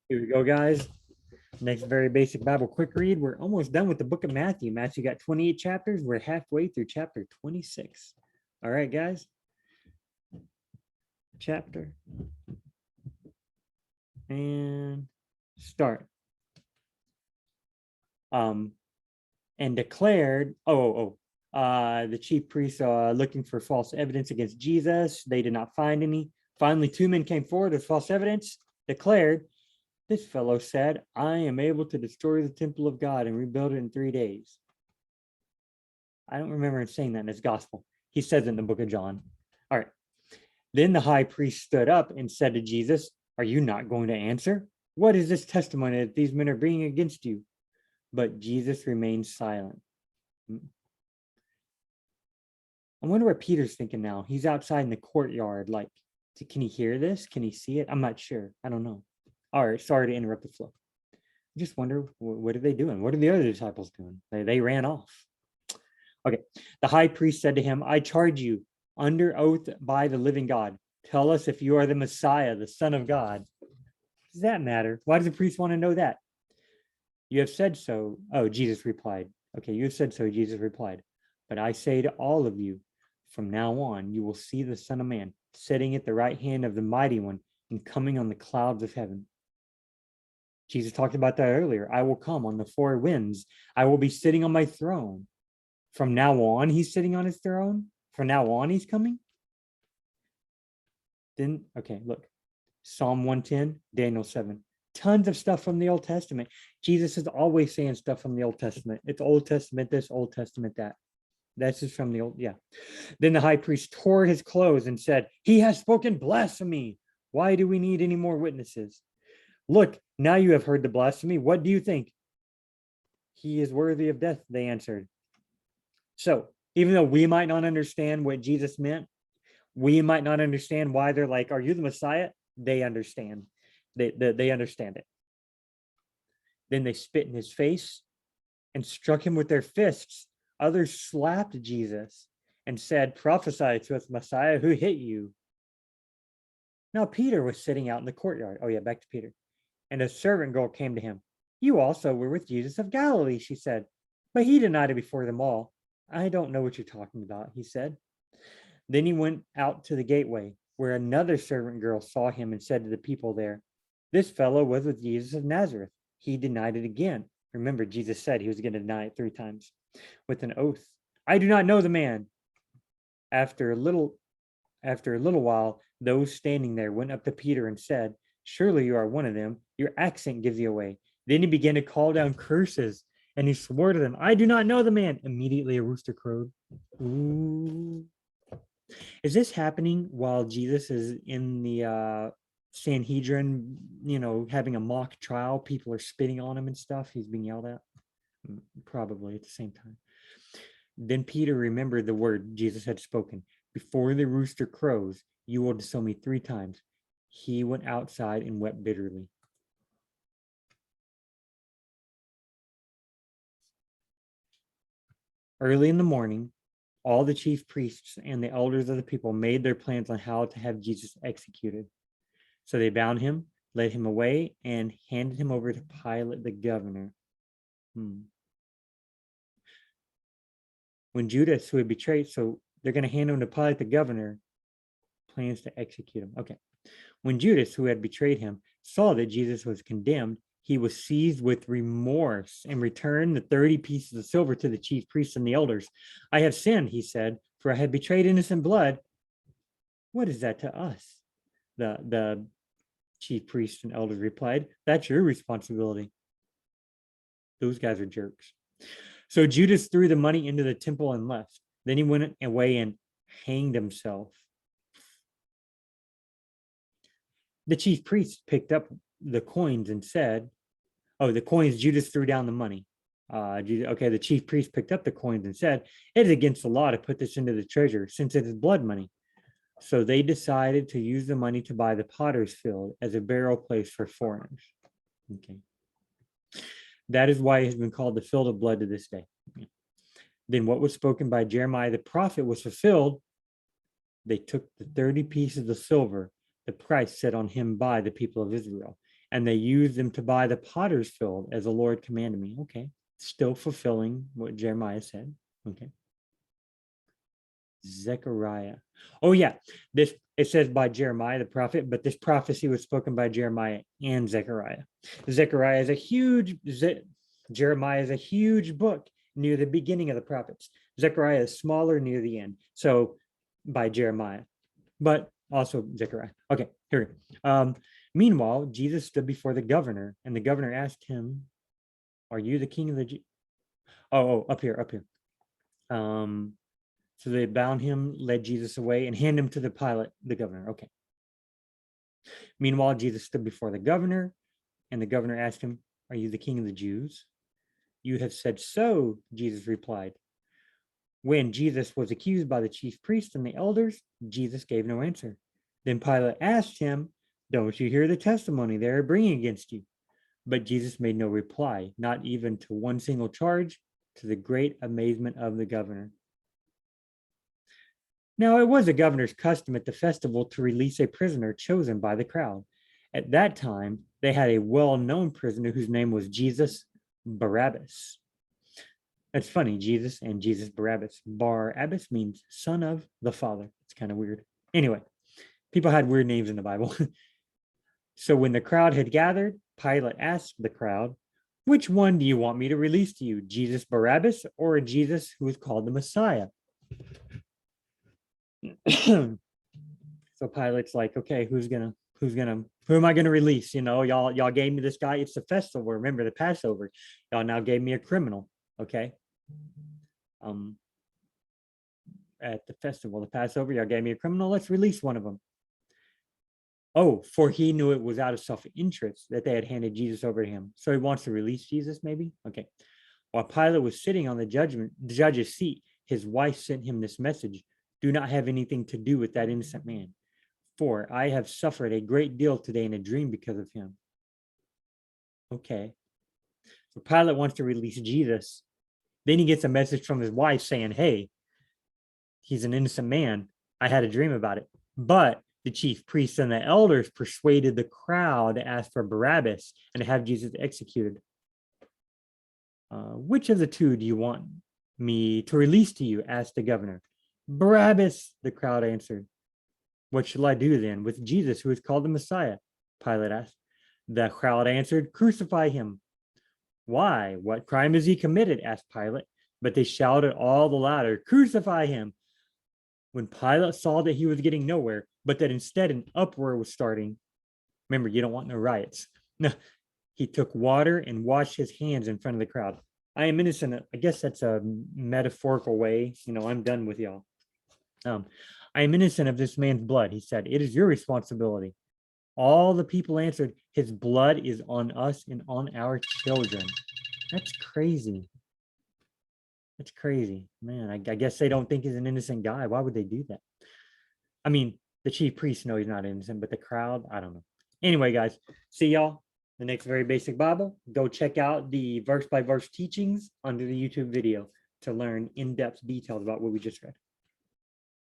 Here we go, guys. Next very basic Bible quick read. We're almost done with the book of Matthew. Matthew got 28 chapters. We're halfway through chapter 26. All right, guys. Chapter and start. And declared, the chief priests looking for false evidence against Jesus. They did not find any. Finally, two men came forward with false evidence, declared, this fellow said, I am able to destroy the temple of God and rebuild it in 3 days. I don't remember him saying that in his gospel. He says it in the book of John. All right. Then the high priest stood up and said to Jesus, are you not going to answer? What is this testimony that these men are bringing against you? But Jesus remained silent. I wonder what Peter's thinking now. He's outside in the courtyard. Like, can he hear this? Can he see it? I'm not sure. I don't know. All right. Sorry to interrupt the flow. I just wonder, what are they doing? What are the other disciples doing? They ran off. Okay. The high priest said to him, I charge you under oath by the living God. Tell us if you are the Messiah, the Son of God. Does that matter? Why does the priest want to know that? You have said so. Oh, Jesus replied. Okay, you have said so, Jesus replied. But I say to all of you, from now on, you will see the Son of Man sitting at the right hand of the Mighty One and coming on the clouds of heaven. Jesus talked about that earlier. I will come on the four winds. I will be sitting on my throne. From now on, he's sitting on his throne. From now on, he's coming. Then, okay, look. Psalm 110, Daniel 7. Tons of stuff from the Old Testament. Jesus is always saying stuff from the Old Testament. It's Old Testament this, Old Testament that. That's just from the old, yeah. Then the high priest tore his clothes and said, he has spoken blasphemy. Why do we need any more witnesses? Look, now you have heard the blasphemy. What do you think? He is worthy of death, they answered. So even though we might not understand what Jesus meant, we might not understand why they're like, are you the Messiah? They understand. They understand it. Then they spit in his face and struck him with their fists. Others slapped Jesus and said, prophesy to us, Messiah, who hit you? Now Peter was sitting out in the courtyard. Oh yeah, back to Peter. And a servant girl came to him. You also were with Jesus of Galilee, she said. But he denied it before them all. I don't know what you're talking about, he said. Then he went out to the gateway, where another servant girl saw him and said to the people there, this fellow was with Jesus of Nazareth. He denied it again. Remember, Jesus said he was going to deny it 3 times with an oath. I do not know the man. After a little while, those standing there went up to Peter and said, surely you are one of them. Your accent gives you away. Then he began to call down curses and he swore to them, I do not know the man. Immediately a rooster crowed. Ooh. Is this happening while Jesus is in the Sanhedrin, having a mock trial? People are spitting on him and stuff. He's being yelled at. Probably at the same time. Then Peter remembered the word Jesus had spoken. Before the rooster crows, you will disown me 3 times. He went outside and wept bitterly. Early in the morning, all the chief priests and the elders of the people made their plans on how to have Jesus executed. So they bound him, led him away, and handed him over to Pilate the governor. When Judas, who had betrayed, so they're going to hand him to Pilate the governor, plans to execute him. Okay. When Judas, who had betrayed him, saw that Jesus was condemned, he was seized with remorse and returned the 30 pieces of silver to the chief priests and the elders. I have sinned, he said, for I have betrayed innocent blood. What is that to us? The chief priests and elders replied, that's your responsibility. Those guys are jerks. So Judas threw the money into the temple and left. Then he went away and hanged himself. The chief priest picked up the coins and said, the coins, Judas threw down the money. The chief priest picked up the coins and said, it is against the law to put this into the treasure since it is blood money. So they decided to use the money to buy the potter's field as a burial place for foreigners. Okay. That is why it has been called the field of blood to this day. Then what was spoken by Jeremiah the prophet was fulfilled. They took the 30 pieces of silver, the price set on him by the people of Israel, and they used them to buy the potter's field as the Lord commanded me. Okay, still fulfilling what Jeremiah said. Okay. Zechariah. Oh yeah, this it says by Jeremiah the prophet, but this prophecy was spoken by Jeremiah and Zechariah. Zechariah is a huge Jeremiah is a huge book near the beginning of the prophets. Zechariah is smaller near the end. So by Jeremiah, but also Zechariah. Okay, here we go. Meanwhile, Jesus stood before the governor, and the governor asked him, "Are you the king of the Jews?" Oh, up here, up here. So they bound him, led Jesus away, and handed him to the Pilate, the governor. Okay. Meanwhile, Jesus stood before the governor, and the governor asked him, "Are you the king of the Jews?" "You have said so," Jesus replied. When Jesus was accused by the chief priests and the elders, Jesus gave no answer. Then Pilate asked him, "Don't you hear the testimony they are bringing against you?" But Jesus made no reply, not even to one single charge, to the great amazement of the governor. Now, it was the governor's custom at the festival to release a prisoner chosen by the crowd. At that time, they had a well-known prisoner whose name was Jesus Barabbas. That's funny, Jesus and Jesus Barabbas. Barabbas means son of the Father. It's kind of weird. Anyway, people had weird names in the Bible. So when the crowd had gathered, Pilate asked the crowd, "Which one do you want me to release to you, Jesus Barabbas or Jesus who is called the Messiah?" So Pilate's like, "Okay, who am I gonna release? You know, y'all gave me this guy. It's the festival. Remember the Passover. Y'all now gave me a criminal. Okay. At the festival, the Passover, y'all gave me a criminal. Let's release one of them." Oh, for he knew it was out of self-interest that they had handed Jesus over to him. So he wants to release Jesus, maybe? Okay. While Pilate was sitting on the judge's seat, his wife sent him this message: "Do not have anything to do with that innocent man, for I have suffered a great deal today in a dream because of him." Okay. So Pilate wants to release Jesus. Then he gets a message from his wife saying, "Hey, he's an innocent man. I had a dream about it." But the chief priests and the elders persuaded the crowd to ask for Barabbas and to have Jesus executed. "Which of the two do you want me to release to you?" asked the governor. "Barabbas," the crowd answered. "What shall I do then with Jesus, who is called the Messiah?" Pilate asked. The crowd answered, "Crucify him." "Why? What crime has he committed?" asked Pilate. But they shouted all the louder, "Crucify him." When Pilate saw that he was getting nowhere, but that instead an uproar was starting, remember, you don't want no riots. No, he took water and washed his hands in front of the crowd. "I am innocent." I guess that's a metaphorical way. I'm done with y'all. "I am innocent of this man's blood," he said. "It is your responsibility." All the people answered, "His blood is on us and on our children." That's crazy. That's crazy, man. I guess they don't think he's an innocent guy. Why would they do that? I mean, the chief priests know he's not innocent, but the crowd, I don't know. Anyway, guys, see y'all the next Very Basic Bible. Go check out the verse by verse teachings under the YouTube video to learn in-depth details about what we just read.